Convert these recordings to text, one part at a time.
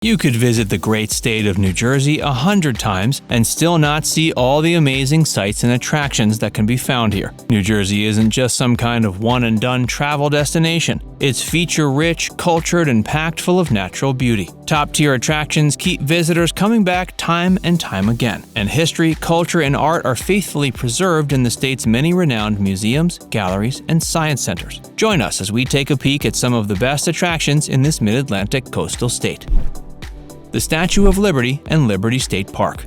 You could visit the great state of New Jersey 100 times and still not see all the amazing sights and attractions that can be found here. New Jersey isn't just some kind of one-and-done travel destination. It's feature-rich, cultured, and packed full of natural beauty. Top-tier attractions keep visitors coming back time and time again. And history, culture, and art are faithfully preserved in the state's many renowned museums, galleries, and science centers. Join us as we take a peek at some of the best attractions in this mid-Atlantic coastal state. The Statue of Liberty and Liberty State Park.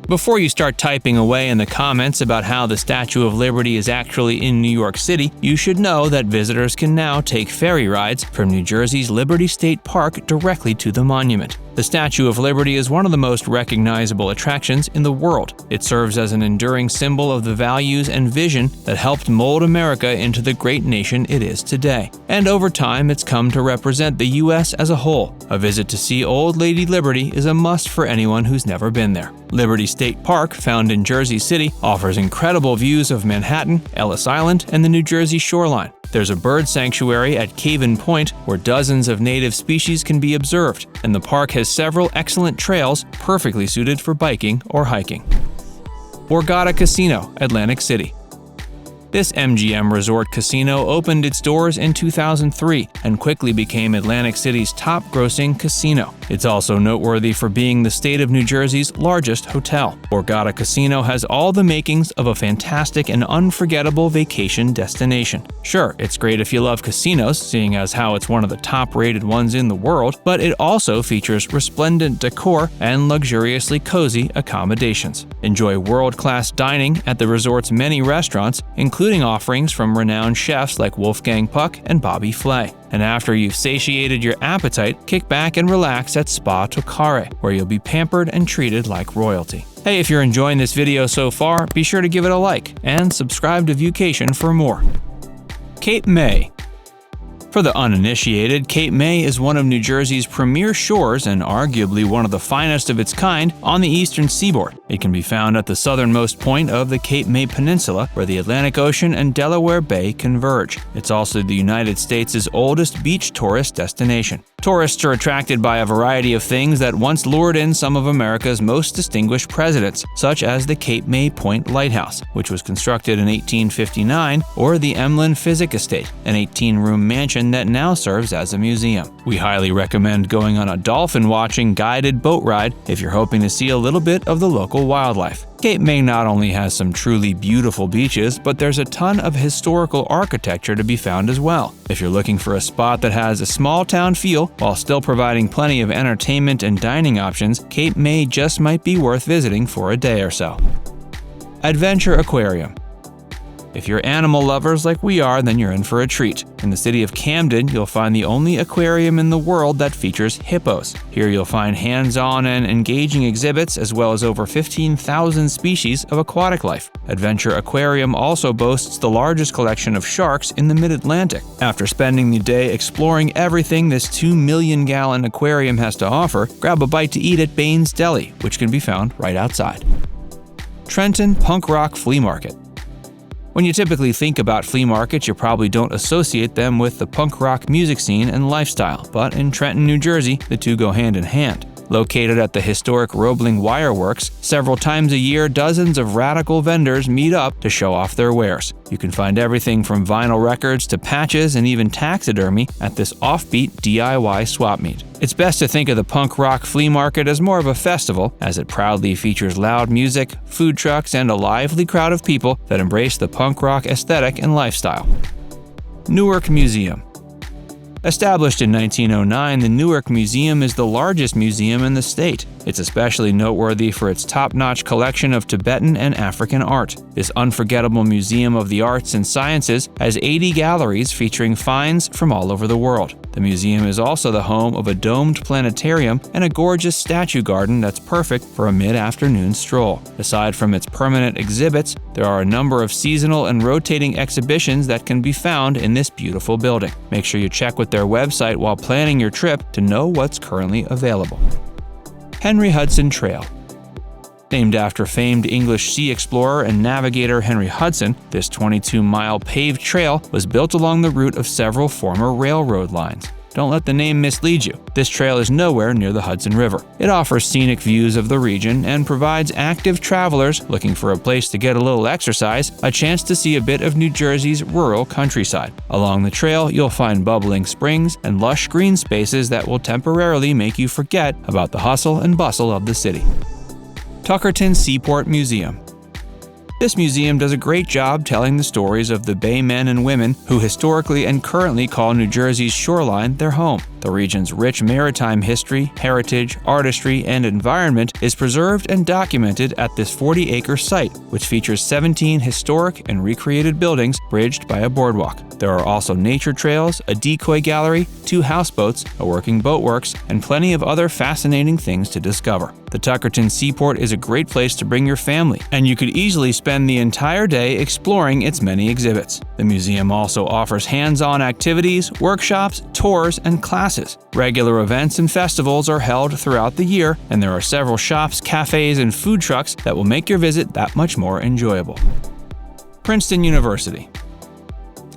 Before you start typing away in the comments about how the Statue of Liberty is actually in New York City, you should know that visitors can now take ferry rides from New Jersey's Liberty State Park directly to the monument. The Statue of Liberty is one of the most recognizable attractions in the world. It serves as an enduring symbol of the values and vision that helped mold America into the great nation it is today. And over time, it's come to represent the U.S. as a whole. A visit to see Old Lady Liberty is a must for anyone who's never been there. Liberty State Park, found in Jersey City, offers incredible views of Manhattan, Ellis Island, and the New Jersey shoreline. There's a bird sanctuary at Caven Point where dozens of native species can be observed, and the park has several excellent trails perfectly suited for biking or hiking. Borgata Casino, Atlantic City. This MGM Resort casino opened its doors in 2003 and quickly became Atlantic City's top-grossing casino. It's also noteworthy for being the state of New Jersey's largest hotel. Borgata Casino has all the makings of a fantastic and unforgettable vacation destination. Sure, it's great if you love casinos, seeing as how it's one of the top-rated ones in the world, but it also features resplendent decor and luxuriously cozy accommodations. Enjoy world-class dining at the resort's many restaurants, including offerings from renowned chefs like Wolfgang Puck and Bobby Flea. And after you've satiated your appetite, kick back and relax at Spa Tuckerton, where you'll be pampered and treated like royalty. Hey, if you're enjoying this video so far, be sure to give it a like and subscribe to Viewcation for more. Cape May. For the uninitiated, Cape May is one of New Jersey's premier shores and arguably one of the finest of its kind on the eastern seaboard. It can be found at the southernmost point of the Cape May Peninsula, where the Atlantic Ocean and Delaware Bay converge. It's also the United States' oldest beach tourist destination. Tourists are attracted by a variety of things that once lured in some of America's most distinguished presidents, such as the Cape May Point Lighthouse, which was constructed in 1859, or the Emlyn Physic Estate, an 18-room mansion that now serves as a museum. We highly recommend going on a dolphin-watching guided boat ride if you're hoping to see a little bit of the local wildlife. Cape May not only has some truly beautiful beaches, but there's a ton of historical architecture to be found as well. If you're looking for a spot that has a small-town feel while still providing plenty of entertainment and dining options, Cape May just might be worth visiting for a day or so. Adventure Aquarium. If you're animal lovers like we are, then you're in for a treat. In the city of Camden, you'll find the only aquarium in the world that features hippos. Here you'll find hands-on and engaging exhibits, as well as over 15,000 species of aquatic life. Adventure Aquarium also boasts the largest collection of sharks in the mid-Atlantic. After spending the day exploring everything this 2-million-gallon aquarium has to offer, grab a bite to eat at Baines Deli, which can be found right outside. Trenton Punk Rock Flea Market. When you typically think about flea markets, you probably don't associate them with the punk rock music scene and lifestyle, but in Trenton, New Jersey, the two go hand in hand. Located at the historic Roebling Wire Works, several times a year, dozens of radical vendors meet up to show off their wares. You can find everything from vinyl records to patches and even taxidermy at this offbeat DIY swap meet. It's best to think of the punk rock flea market as more of a festival, as it proudly features loud music, food trucks, and a lively crowd of people that embrace the punk rock aesthetic and lifestyle. Newark Museum. Established in 1909, the Newark Museum is the largest museum in the state. It's especially noteworthy for its top-notch collection of Tibetan and African art. This unforgettable museum of the arts and sciences has 80 galleries featuring finds from all over the world. The museum is also the home of a domed planetarium and a gorgeous statue garden that's perfect for a mid-afternoon stroll. Aside from its permanent exhibits, there are a number of seasonal and rotating exhibitions that can be found in this beautiful building. Make sure you check with their website while planning your trip to know what's currently available. Henry Hudson Trail. Named after famed English sea explorer and navigator Henry Hudson, this 22-mile paved trail was built along the route of several former railroad lines. Don't let the name mislead you. This trail is nowhere near the Hudson River. It offers scenic views of the region and provides active travelers looking for a place to get a little exercise a chance to see a bit of New Jersey's rural countryside. Along the trail, you'll find bubbling springs and lush green spaces that will temporarily make you forget about the hustle and bustle of the city. Tuckerton Seaport Museum. This museum does a great job telling the stories of the Bay men and women who historically and currently call New Jersey's shoreline their home. The region's rich maritime history, heritage, artistry, and environment is preserved and documented at this 40-acre site, which features 17 historic and recreated buildings bridged by a boardwalk. There are also nature trails, a decoy gallery, 2 houseboats, a working boatworks, and plenty of other fascinating things to discover. The Tuckerton Seaport is a great place to bring your family, and you could easily spend the entire day exploring its many exhibits. The museum also offers hands-on activities, workshops, tours, and classes. Regular events and festivals are held throughout the year, and there are several shops, cafes, and food trucks that will make your visit that much more enjoyable. Princeton University.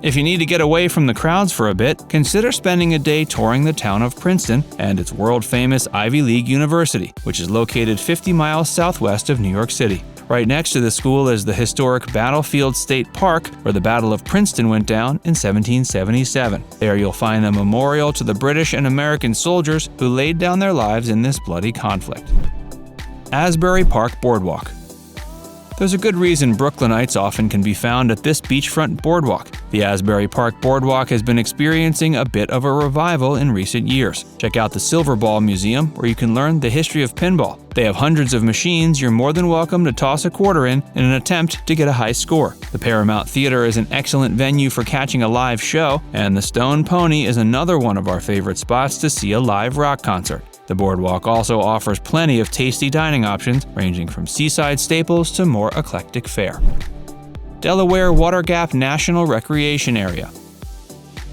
If you need to get away from the crowds for a bit, consider spending a day touring the town of Princeton and its world-famous Ivy League University, which is located 50 miles southwest of New York City. Right next to the school is the historic Battlefield State Park, where the Battle of Princeton went down in 1777. There you'll find a memorial to the British and American soldiers who laid down their lives in this bloody conflict. Asbury Park Boardwalk. There's a good reason Brooklynites often can be found at this beachfront boardwalk. The Asbury Park Boardwalk has been experiencing a bit of a revival in recent years. Check out the Silver Ball Museum, where you can learn the history of pinball. They have hundreds of machines you're more than welcome to toss a quarter in an attempt to get a high score. The Paramount Theater is an excellent venue for catching a live show, and the Stone Pony is another one of our favorite spots to see a live rock concert. The boardwalk also offers plenty of tasty dining options, ranging from seaside staples to more eclectic fare. Delaware Water Gap National Recreation Area.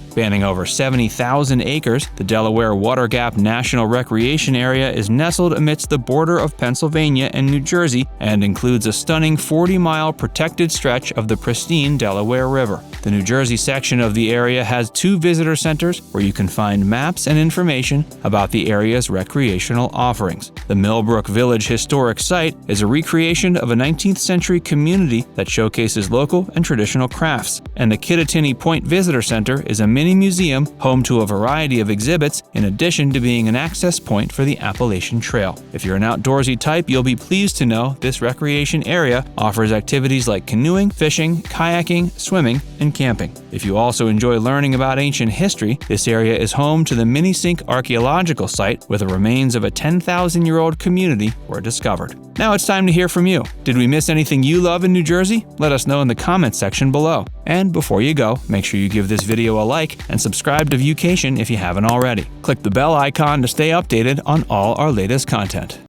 Spanning over 70,000 acres, the Delaware Water Gap National Recreation Area is nestled amidst the border of Pennsylvania and New Jersey and includes a stunning 40-mile protected stretch of the pristine Delaware River. The New Jersey section of the area has 2 visitor centers where you can find maps and information about the area's recreational offerings. The Millbrook Village Historic Site is a recreation of a 19th century community that showcases local and traditional crafts, and the Kittatinny Point Visitor Center is a mini museum home to a variety of exhibits in addition to being an access point for the Appalachian Trail. If you're an outdoorsy type, you'll be pleased to know this recreation area offers activities like canoeing, fishing, kayaking, swimming, and camping. If you also enjoy learning about ancient history, this area is home to the Minisink Archaeological Site, where the remains of a 10,000-year-old community were discovered. Now it's time to hear from you. Did we miss anything you love in New Jersey? Let us know in the comments section below. And before you go, make sure you give this video a like and subscribe to Viewcation if you haven't already. Click the bell icon to stay updated on all our latest content.